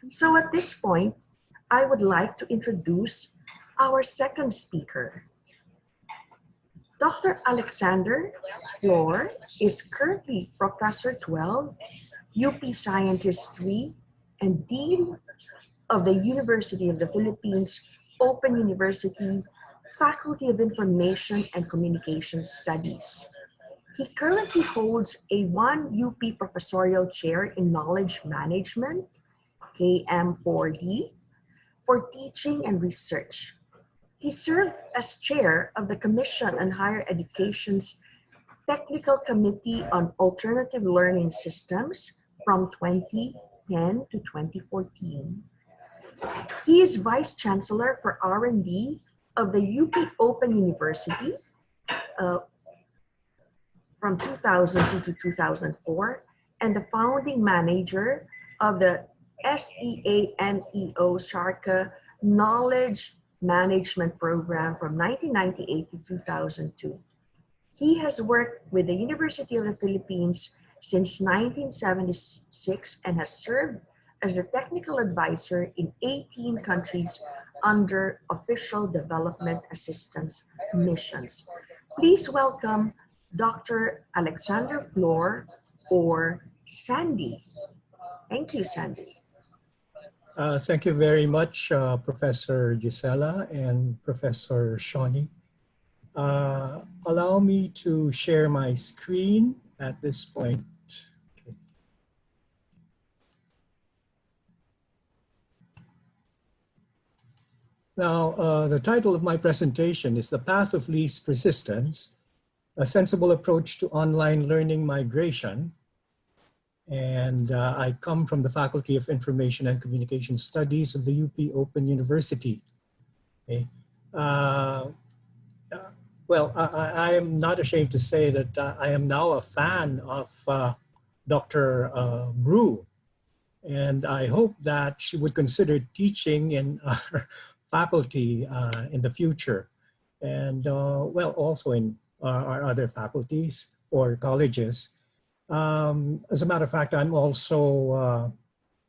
So at this point, I would like to introduce our second speaker. Dr. Alexander Flor is currently Professor 12, UP Scientist 3, and Dean of the University of the Philippines, Open University, Faculty of Information and Communication Studies. He currently holds a 1 UP Professorial Chair in Knowledge Management, KM4D, for teaching and research. He served as chair of the Commission on Higher Education's Technical Committee on Alternative Learning Systems from 2010 to 2014. He is Vice Chancellor for R&D of the UP Open University from 2002 to 2004 and the founding manager of the SEANEO SARCA Knowledge Management Program from 1998 to 2002. He has worked with the University of the Philippines since 1976 and has served as a technical advisor in 18 countries under official development assistance missions. Please welcome Dr. Alexander Flor, or Sandy. Thank you, Sandy. Thank you very much, Professor Gisela and Professor Shawnee. Allow me to share my screen at this point. Okay. Now, the title of my presentation is The Path of Least Resistance, a Sensible Approach to Online Learning Migration. And I come from the Faculty of Information and Communication Studies of the UP Open University. Okay. Well, I am not ashamed to say that I am now a fan of Dr. Brew, and I hope that she would consider teaching in our faculty in the future, and well, also in our other faculties or colleges. As a matter of fact, I'm also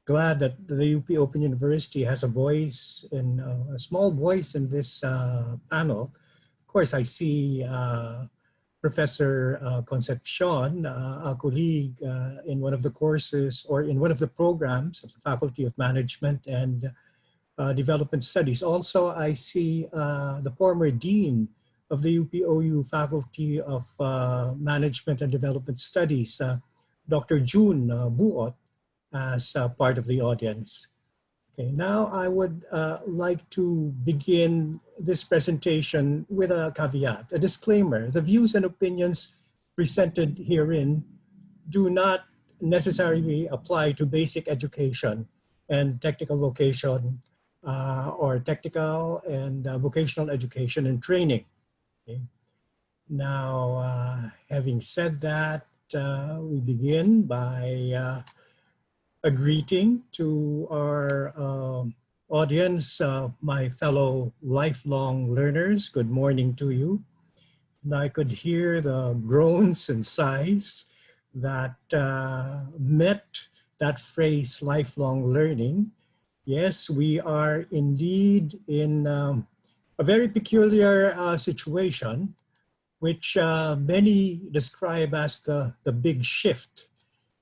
glad that the UP Open University has a voice, a small voice in this panel. Of course, I see Professor Concepcion, a colleague in one of the courses or in one of the programs of the Faculty of Management and Development Studies. Also, I see the former Dean of the UP-OU Faculty of Management and Development Studies, Dr. June Buot, as part of the audience. Okay, now I would like to begin this presentation with a caveat, a disclaimer. The views and opinions presented herein do not necessarily apply to basic education and technical vocation or technical and vocational education and training. Okay. Now, having said that, we begin by a greeting to our audience, my fellow lifelong learners. Good morning to you. And I could hear the groans and sighs that met that phrase, lifelong learning. Yes, we are indeed in a very peculiar situation, which many describe as the big shift.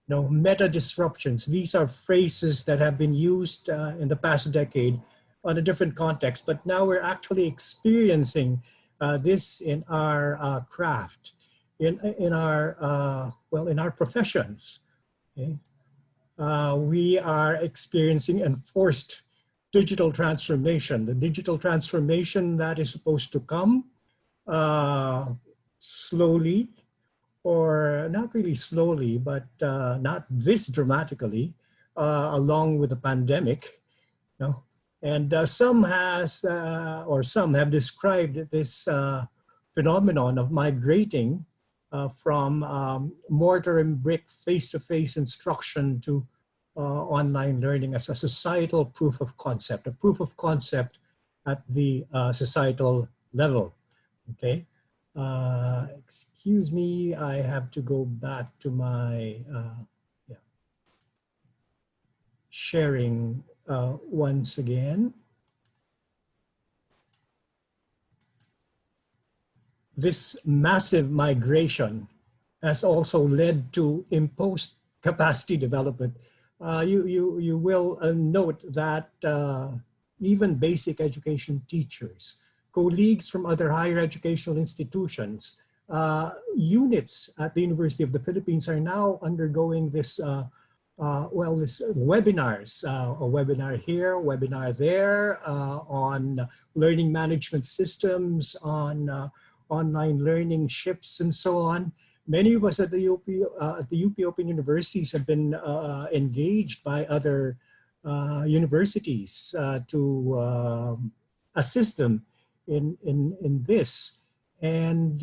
You know, meta disruptions. These are phrases that have been used in the past decade on a different context, but now we're actually experiencing this in our craft, in our professions. Okay? We are experiencing enforced digital transformation, the digital transformation that is supposed to come slowly, or not really slowly, but not this dramatically, along with the pandemic. You know? And some have described this phenomenon of migrating from mortar and brick face-to-face instruction to online learning as a societal proof of concept, a proof of concept at the societal level, okay? Excuse me, I have to go back to my sharing once again. This massive migration has also led to imposed capacity development. You will note that even basic education teachers, colleagues from other higher educational institutions, units at the University of the Philippines are now undergoing this, this webinars, a webinar here, webinar there, on learning management systems, on online learning ships and so on. Many of us at the UP Open Universities have been engaged by other universities to assist them in this. And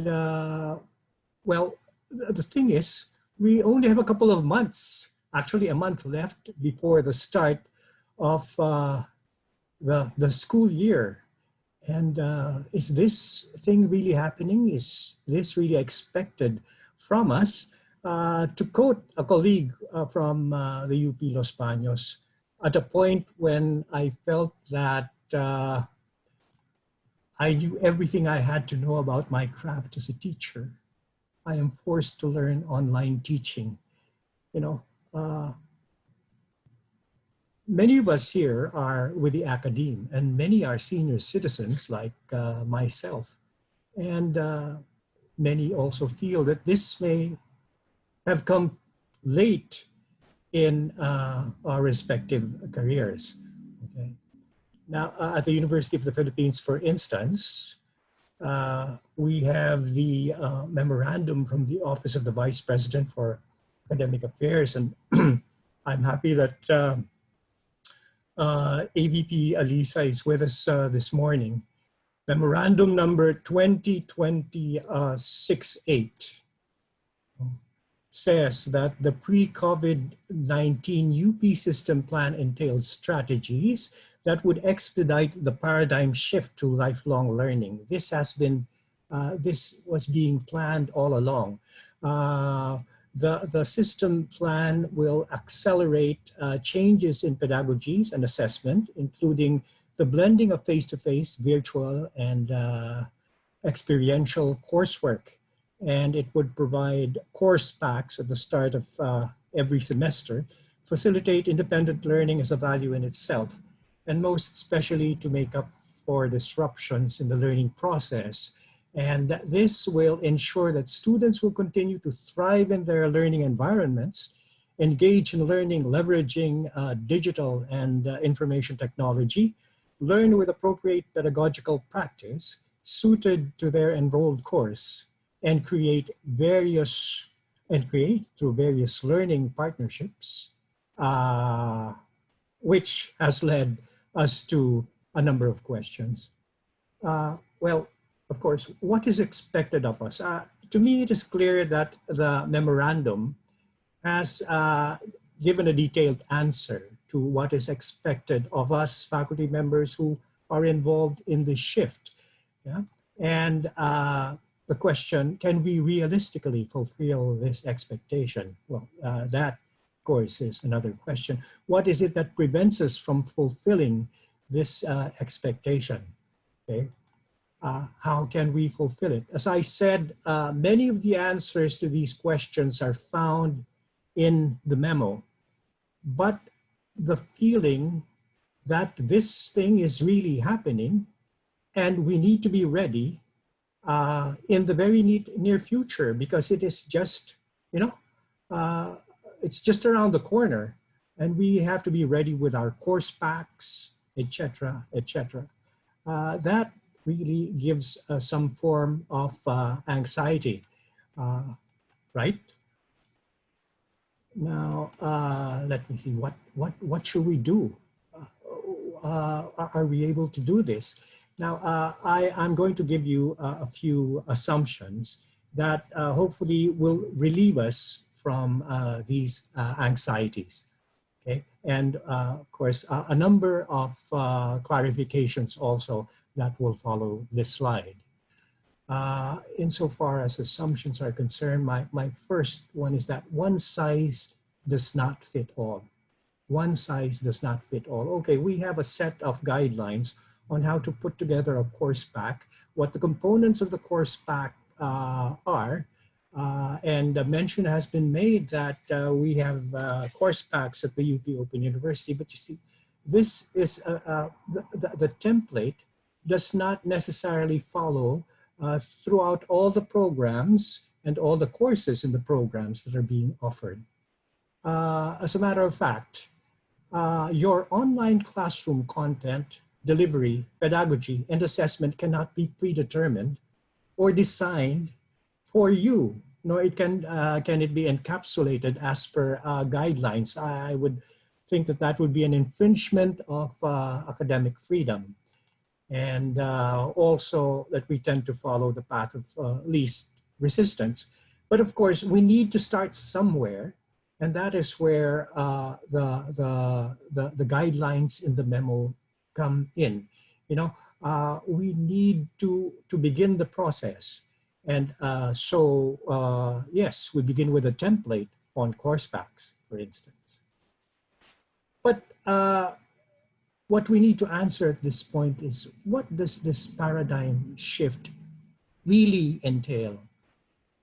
well, the thing is, we only have a couple of months, actually a month left before the start of the school year. And is this thing really happening? Is this really expected from us? To quote a colleague from the UP Los Baños, at a point when I felt that I knew everything I had to know about my craft as a teacher, I am forced to learn online teaching. You know, many of us here are with the academe, and many are senior citizens like myself. And many also feel that this may have come late in our respective careers. Okay. Now, at the University of the Philippines, for instance, we have the memorandum from the Office of the Vice President for Academic Affairs, and I'm happy that AVP Alisa is with us this morning. Memorandum number 2020-68 says that the pre-COVID-19 UP system plan entailed strategies that would expedite the paradigm shift to lifelong learning. This has been, this was being planned all along. The system plan will accelerate changes in pedagogies and assessment, including the blending of face-to-face, virtual, and experiential coursework. And it would provide course packs at the start of every semester, facilitate independent learning as a value in itself, and most especially to make up for disruptions in the learning process. And this will ensure that students will continue to thrive in their learning environments, engage in learning leveraging digital and information technology, learn with appropriate pedagogical practice suited to their enrolled course, and create through various learning partnerships, which has led us to a number of questions. Well, of course, what is expected of us? To me, it is clear that the memorandum has given a detailed answer to what is expected of us faculty members who are involved in this shift. Yeah? And the question, can we realistically fulfill this expectation? Well, that, of course, is another question. What is it that prevents us from fulfilling this expectation? Okay. How can we fulfill it? As I said, many of the answers to these questions are found in the memo, but the feeling that this thing is really happening and we need to be ready in the very near future, because it is just, it's just around the corner, and we have to be ready with our course packs, etc., etc. That really gives some form of anxiety, right? Now, let me see, what should we do? Are we able to do this? Now, I'm going to give you a few assumptions that hopefully will relieve us from these anxieties. Okay, and of course, a number of clarifications also that will follow this slide. Insofar as assumptions are concerned, my first one is that one size does not fit all. one size does not fit all. Okay, we have a set of guidelines on how to put together a course pack, what the components of the course pack are, and a mention has been made that we have course packs at the UP Open University, but you see, this is the template does not necessarily follow throughout all the programs and all the courses in the programs that are being offered. As a matter of fact, your online classroom content, delivery, pedagogy, and assessment cannot be predetermined or designed for you, nor can it be encapsulated as per guidelines. I would think that that would be an infringement of academic freedom. And also that we tend to follow the path of least resistance. But of course, we need to start somewhere, and that is where the guidelines in the memo come in. You know, we need to begin the process. And yes, we begin with a template on course packs, for instance. But what we need to answer at this point is, what does this paradigm shift really entail?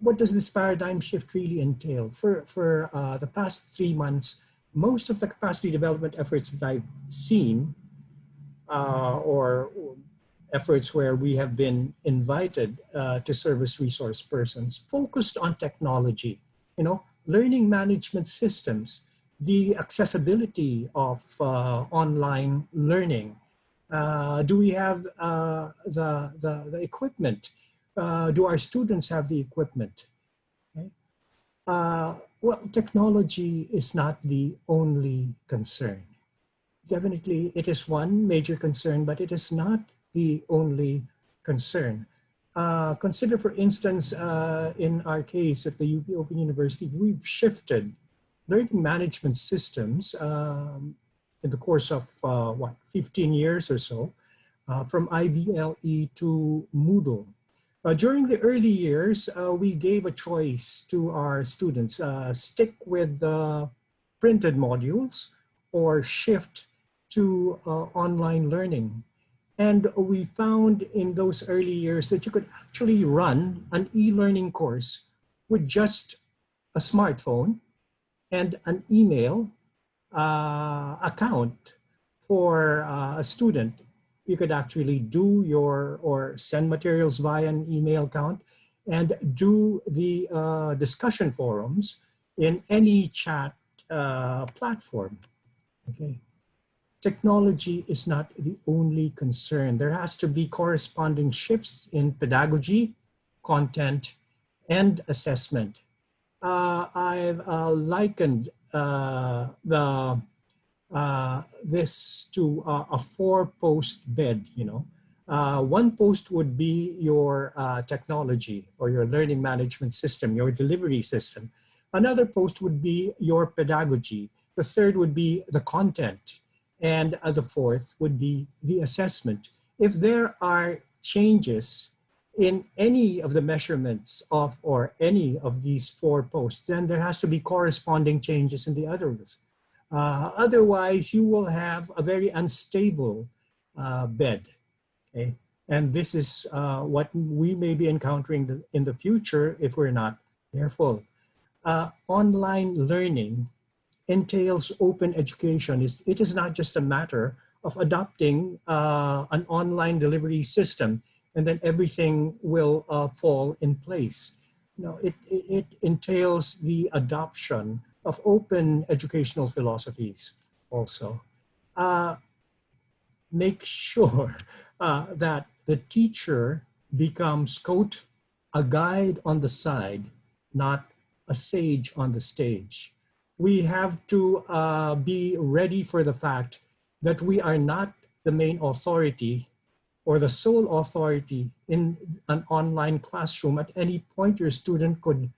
What does this paradigm shift really entail? For the past 3 months, most of the capacity development efforts that I've seen, or efforts where we have been invited to serve as resource persons, focused on technology, you know, learning management systems, the accessibility of online learning. Do we have the equipment? Do our students have the equipment? Okay. Well, technology is not the only concern. Definitely, it is one major concern, but it is not the only concern. Consider, for instance, in our case at the UP Open University, we've shifted learning management systems in the course of 15 years or so, from IVLE to Moodle. During the early years, we gave a choice to our students: stick with the printed modules or shift to online learning. And we found in those early years that you could actually run an e-learning course with just a smartphone and an email account for a student. You could actually do or send materials via an email account and do the discussion forums in any chat platform. Okay. Technology is not the only concern. There has to be corresponding shifts in pedagogy, content, and assessment. I've likened this to a 4-post bed. You know, one post would be your technology or your learning management system, your delivery system. Another post would be your pedagogy. The third would be the content. And the fourth would be the assessment. If there are changes in any of the measurements of or any of these 4 posts, then there has to be corresponding changes in the others. Otherwise, you will have a very unstable bed. Okay? And this is what we may be encountering in the future if we're not careful. Online learning entails open education. It is not just a matter of adopting an online delivery system and then everything will fall in place. No, it entails the adoption of open educational philosophies also. Make sure that the teacher becomes, quote, a guide on the side, not a sage on the stage. We have to be ready for the fact that we are not the main authority or the sole authority in an online classroom. At any point, your student could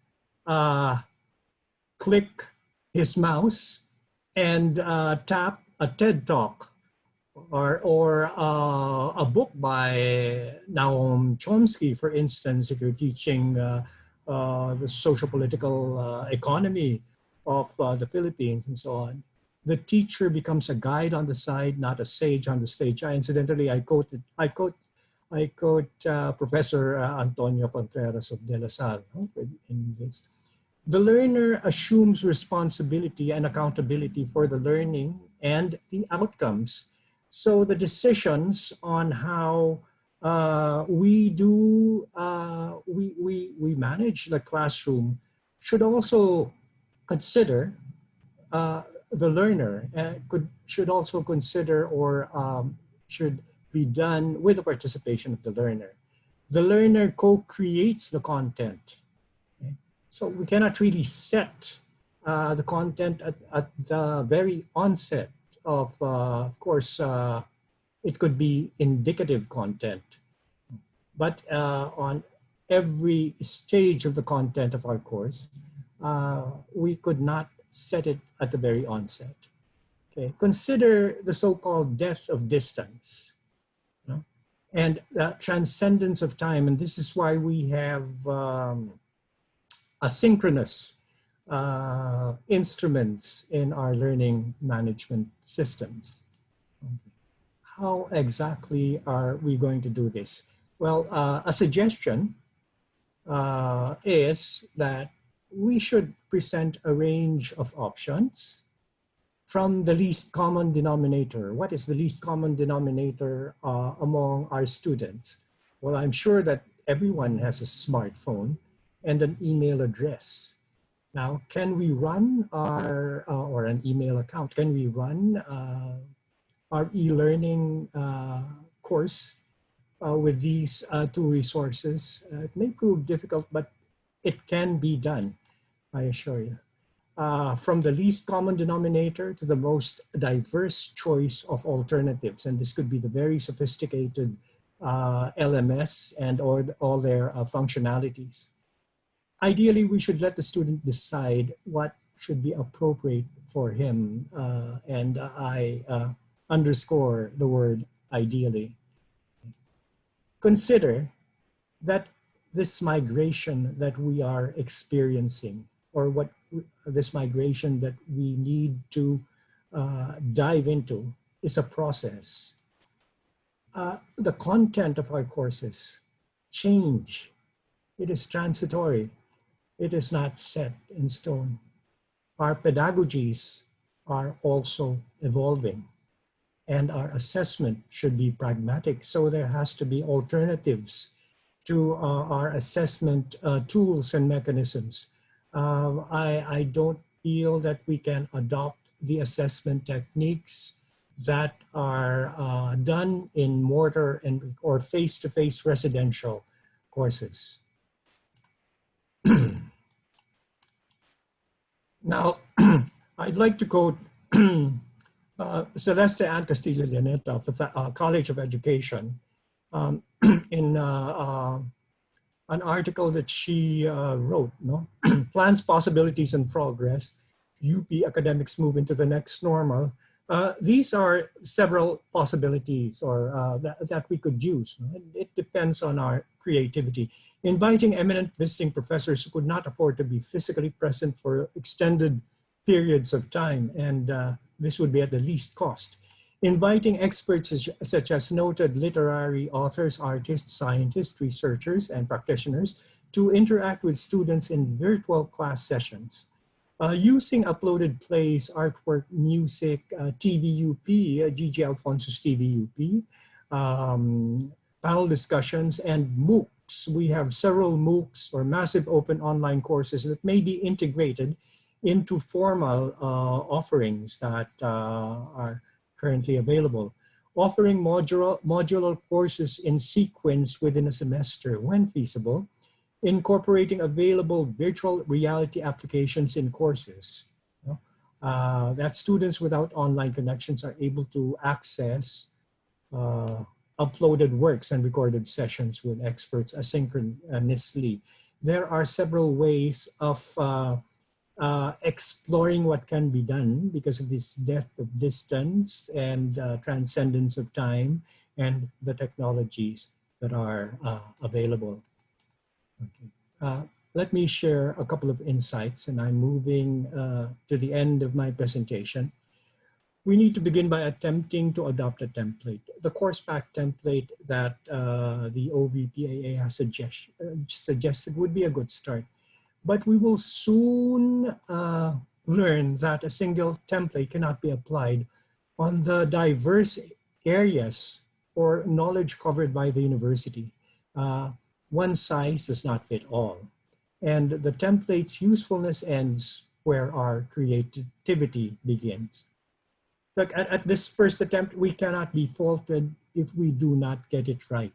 click his mouse and tap a TED Talk or a book by Noam Chomsky, for instance, if you're teaching the socio-political economy of the Philippines and so on. the teacher becomes a guide on the side, not a sage on the stage. Incidentally, I quote Professor Antonio Contreras of De La Salle, no, in this. The learner assumes responsibility and accountability for the learning and the outcomes. So the decisions on how we manage the classroom should also consider the learner, should also consider, or should be done with the participation of the learner. The learner co-creates the content. Okay? So we cannot really set the content at the very onset of course, it could be indicative content, but on every stage of the content of our course, we could not set it at the very onset. Okay, consider the so-called death of distance, you know, and transcendence of time, and this is why we have asynchronous instruments in our learning management systems. Okay. How exactly are we going to do this? Well, a suggestion is that we should present a range of options from the least common denominator. What is the least common denominator among our students? Well, I'm sure that everyone has a smartphone and an email address. Now, can we run our, or an email account, can we run our e-learning course with these two resources? It may prove difficult, but it can be done, I assure you. From the least common denominator to the most diverse choice of alternatives. And this could be the very sophisticated LMS and all their functionalities. Ideally, we should let the student decide what should be appropriate for him. And I underscore the word ideally. Consider that this migration that we are experiencing, or what this migration that we need to dive into, is a process. The content of our courses change. It is transitory. It is not set in stone. Our pedagogies are also evolving, and our assessment should be pragmatic. So there has to be alternatives to our assessment tools and mechanisms. I don't feel that we can adopt the assessment techniques that are done in mortar or face-to-face residential courses. Now, I'd like to quote Celeste Ann Castillo Llaneta of the College of Education in an article that she wrote, no? Plans, Possibilities, and Progress, UP Academics Move into the Next Normal. These are several possibilities or that we could use. No? It depends on our creativity. Inviting eminent visiting professors who could not afford to be physically present for extended periods of time, and this would be at the least cost. Inviting experts such as noted literary authors, artists, scientists, researchers, and practitioners to interact with students in virtual class sessions. Using uploaded plays, artwork, music, TVUP, Gigi Alfonso's TVUP, panel discussions, and MOOCs. We have several MOOCs or massive open online courses that may be integrated into formal offerings that are currently available. Offering modular courses in sequence within a semester when feasible, incorporating available virtual reality applications in courses. That students without online connections are able to access uploaded works and recorded sessions with experts asynchronously. There are several ways of exploring what can be done because of this depth of distance and transcendence of time and the technologies that are available. Okay. Let me share a couple of insights, and I'm moving to the end of my presentation. we need to begin by attempting to adopt a template. The course pack template that the OVPAA has suggested would be a good start. But we will soon learn that a single template cannot be applied on the diverse areas or knowledge covered by the university. One size does not fit all. And the template's usefulness ends where our creativity begins. Look, at this first attempt, we cannot be faulted if we do not get it right.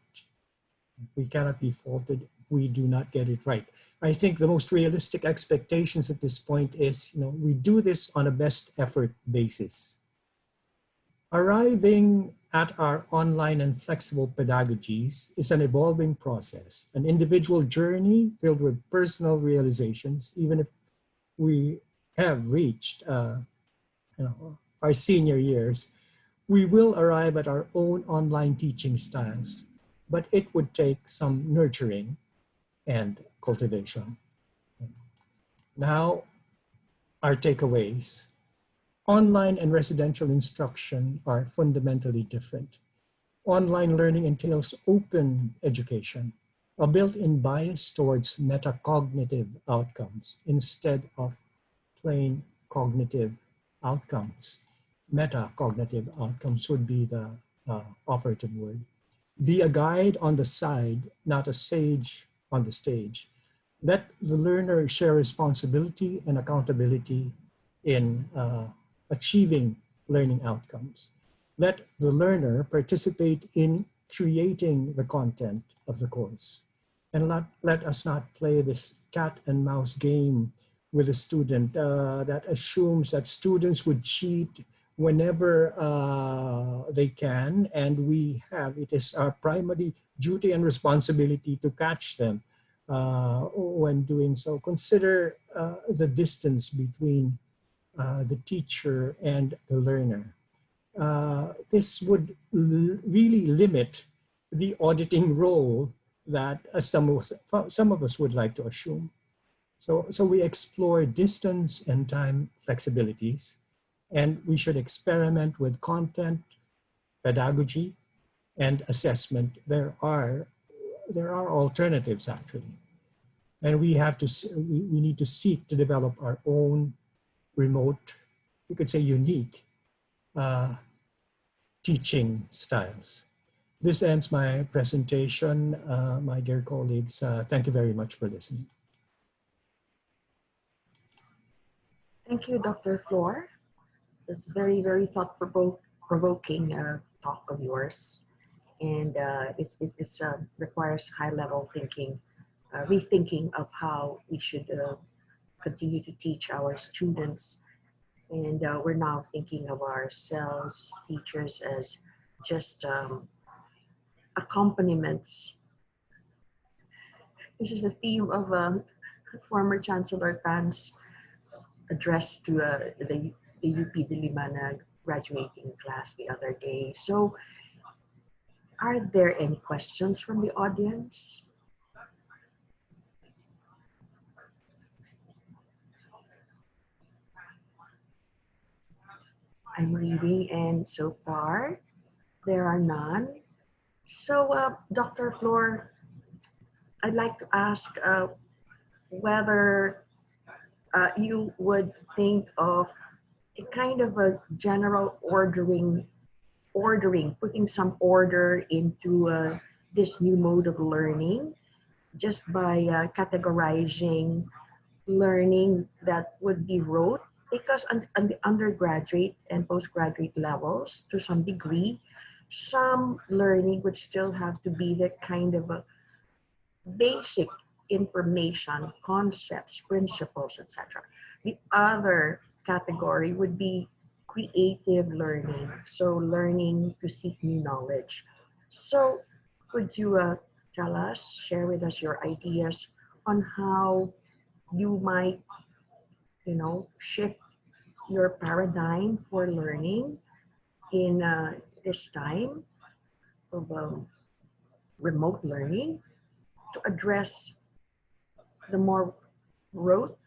We cannot be faulted if we do not get it right. I think the most realistic expectations at this point is, we do this on a best effort basis. Arriving at our online and flexible pedagogies is an evolving process, an individual journey filled with personal realizations, even if we have reached our senior years. We will arrive at our own online teaching styles, but it would take some nurturing and cultivation. Now, our takeaways. Online and residential instruction are fundamentally different. Online learning entails open education, a built-in bias towards metacognitive outcomes instead of plain cognitive outcomes. Metacognitive outcomes would be the operative word. Be a guide on the side, not a sage on the stage. Let the learner share responsibility and accountability in achieving learning outcomes. Let the learner participate in creating the content of the course. And let us not play this cat and mouse game with a student that assumes that students would cheat whenever they can, and it is our primary duty and responsibility to catch them when doing so. Consider the distance between the teacher and the learner. This would really limit the auditing role that some of us would like to assume. So we explore distance and time flexibilities, and we should experiment with content, pedagogy, and assessment. There are alternatives actually, and we need to seek to develop our own remote, you could say unique, teaching styles. This ends my presentation, my dear colleagues. Thank you very much for listening. Thank you, Dr. Flor. This very, very thought-provoking talk of yours. And it requires high-level thinking, rethinking of how we should continue to teach our students. And we're now thinking of ourselves as teachers as just accompaniments. This is the theme of former Chancellor Tan's address to the UP Diliman graduating class the other day. So, are there any questions from the audience? I'm reading, and so far there are none. So, Dr. Flor, I'd like to ask whether you would think of a kind of a general ordering, putting some order into this new mode of learning, just by categorizing learning that would be rote, because on the undergraduate and postgraduate levels, to some degree, some learning would still have to be the kind of a basic information, concepts, principles, etc. The other category would be creative learning, so learning to seek new knowledge. So could you tell us, share with us your ideas on how you might, shift your paradigm for learning in this time of remote learning to address the more rote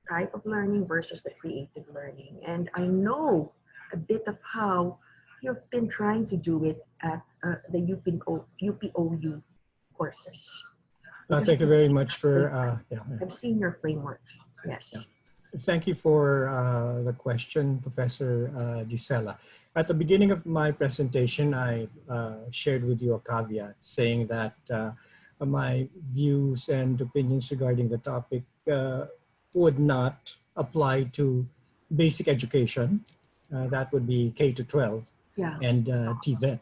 type of learning versus the creative learning? And I know a bit of how you've been trying to do it at the UPOU courses. Because Thank you very much for, I've seen your framework. yeah. Yes. Thank you for the question, Professor Gisela. At the beginning of my presentation, I shared with you a caveat saying that my views and opinions regarding the topic would not apply to basic education. That would be K to 12 Yeah. and TVET,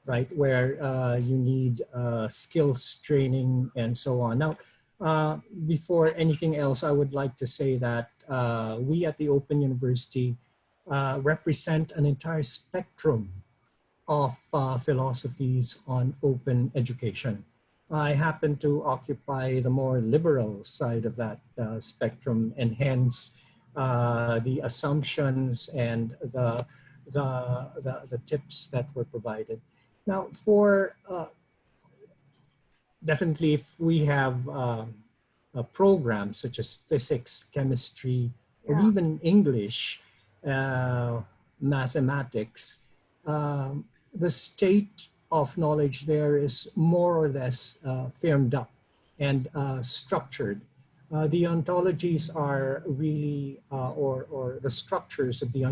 right? Where you need skills training and so on. Now, before anything else, I would like to say that we at the Open University represent an entire spectrum of philosophies on open education. I happen to occupy the more liberal side of that spectrum, and hence the assumptions and the tips that were provided. Now, for definitely, if we have programs such as physics, chemistry, or Yeah. even English, mathematics, the state of knowledge there is more or less firmed up and structured. The ontologies are really, or the structures of the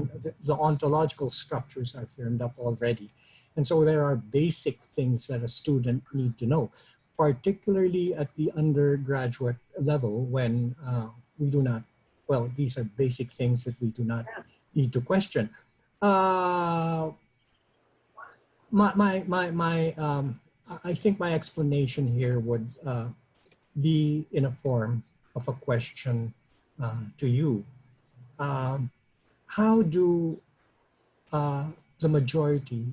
ontological structures are firmed up already. And so there are basic things that a student need to know, particularly at the undergraduate level when we do not, well, these are basic things that we do not need to question. I think my explanation here would be in a form of a question to you. How do the majority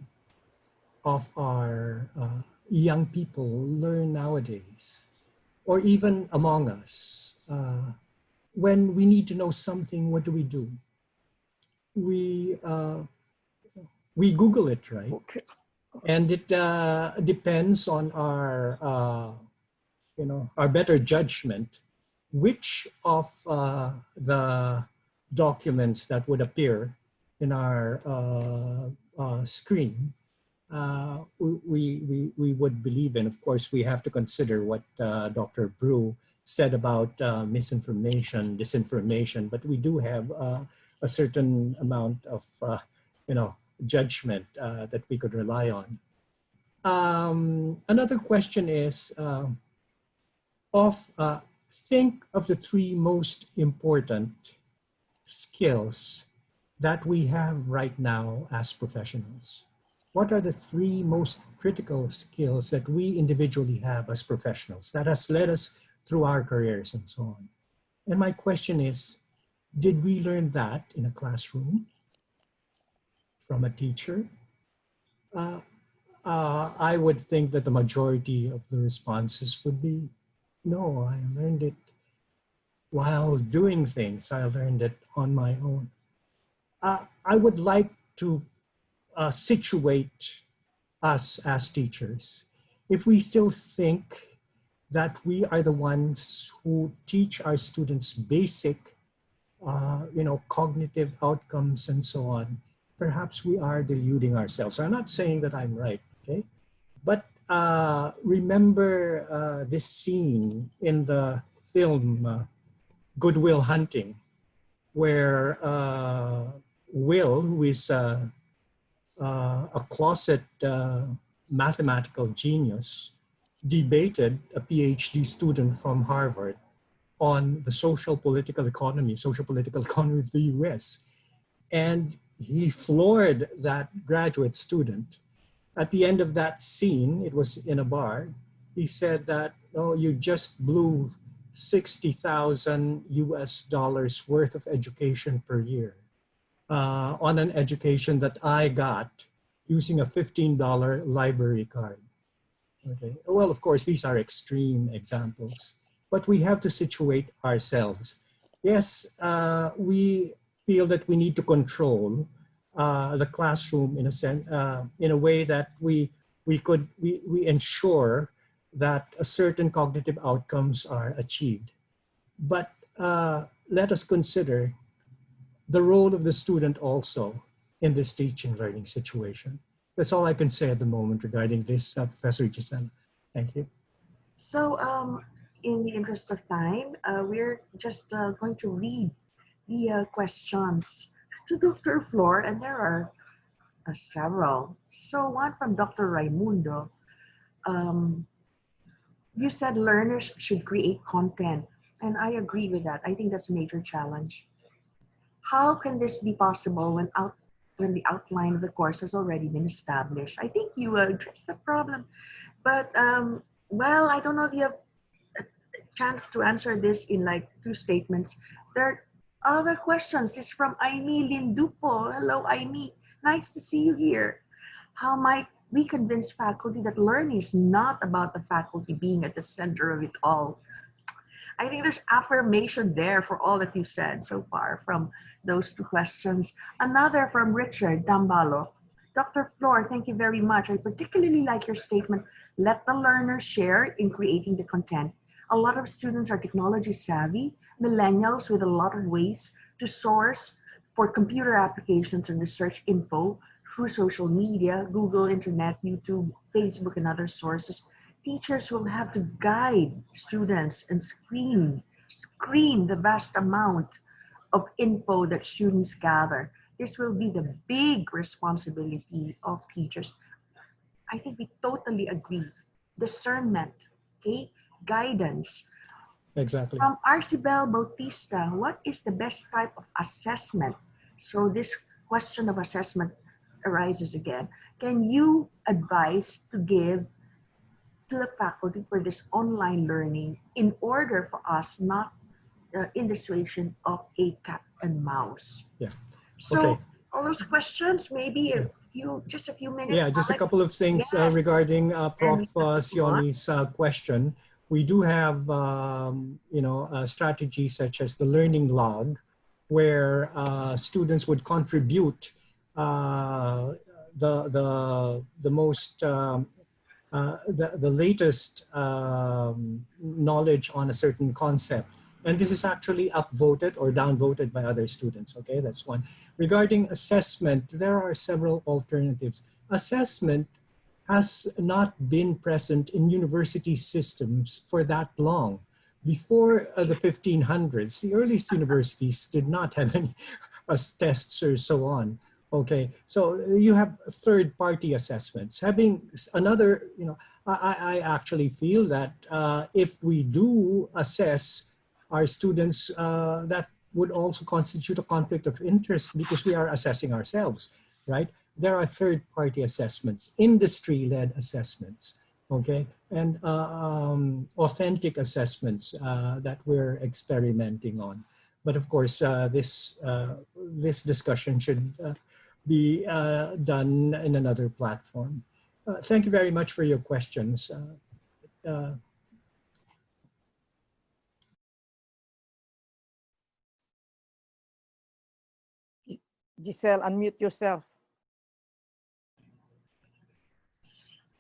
of our young people learn nowadays, or even among us? When we need to know something, what do? We Google it, right? Okay. And it depends on our, our better judgment, which of the documents that would appear in our screen we would believe in. Of course, we have to consider what Dr. Brew said about misinformation, disinformation, but we do have a certain amount of, judgment that we could rely on. Another question is, think of the three most important skills that we have right now as professionals. What are the three most critical skills that we individually have as professionals that has led us through our careers and so on? And my question is, did we learn that in a classroom from a teacher? I would think that the majority of the responses would be, no, I learned it while doing things. I learned it on my own. I would like to situate us as teachers. If we still think that we are the ones who teach our students basic, cognitive outcomes and so on, perhaps we are deluding ourselves. I'm not saying that I'm right, okay? But remember this scene in the film Good Will Hunting, where Will, who is a closet mathematical genius, debated a PhD student from Harvard on the social political economy of the US. And he floored that graduate student. At the end of that scene, it was in a bar, he said that, oh, you just blew 60,000 US dollars worth of education per year on an education that I got using a $15 library card. Okay. Well, of course, these are extreme examples, but we have to situate ourselves. Yes, we feel that we need to control the classroom in a sense, in a way that we ensure that a certain cognitive outcomes are achieved. But let us consider the role of the student also in this teaching learning situation. That's all I can say at the moment regarding this, Professor Gisela. Thank you. So in the interest of time, we're just going to read the questions to Dr. Flor, and there are several. So one from Dr. Raimundo. Um, you said learners should create content, and I agree with that. I think that's a major challenge. How can this be possible when the outline of the course has already been established? I think you addressed the problem, but well, I don't know if you have a chance to answer this in like two statements. There are other questions. This is from Aimee Lindupo. Hello, Aimee. Nice to see you here. How might we convince faculty that learning is not about the faculty being at the center of it all? I think there's affirmation there for all that you said so far from those two questions. Another from Richard Dambalo. Dr. Flor, thank you very much. I particularly like your statement, let the learner share in creating the content. A lot of students are technology savvy, millennials with a lot of ways to source for computer applications and research info through social media, Google, Internet, YouTube, Facebook, and other sources. Teachers will have to guide students and screen the vast amount of info that students gather. This will be the big responsibility of teachers. I think we totally agree. Discernment, okay? Guidance. Exactly. From Arcibel Bautista, what is the best type of assessment? So this question of assessment arises again. Can you advise to give to the faculty for this online learning in order for us not in the situation of a cat and mouse? Yeah. So Okay. all those questions, maybe just a few minutes. Yeah, just a couple of things regarding Prof. Sioni's question. We do have, a strategy such as the learning log, where students would contribute the most the latest knowledge on a certain concept. And this is actually upvoted or downvoted by other students. Okay, that's one. Regarding assessment, there are several alternatives. Assessment has not been present in university systems for that long. Before the 1500s, the earliest universities did not have any tests or so on. Okay, so you have third-party assessments. Having another, I actually feel that if we do assess our students, that would also constitute a conflict of interest because we are assessing ourselves, right? There are third-party assessments, industry-led assessments, okay, and authentic assessments that we're experimenting on. But of course, this discussion should be done in another platform. Thank you very much for your questions. Giselle, unmute yourself.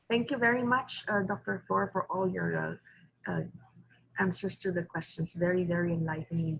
Thank you very much, Dr. Flor, for all your answers to the questions. Very, very enlightening.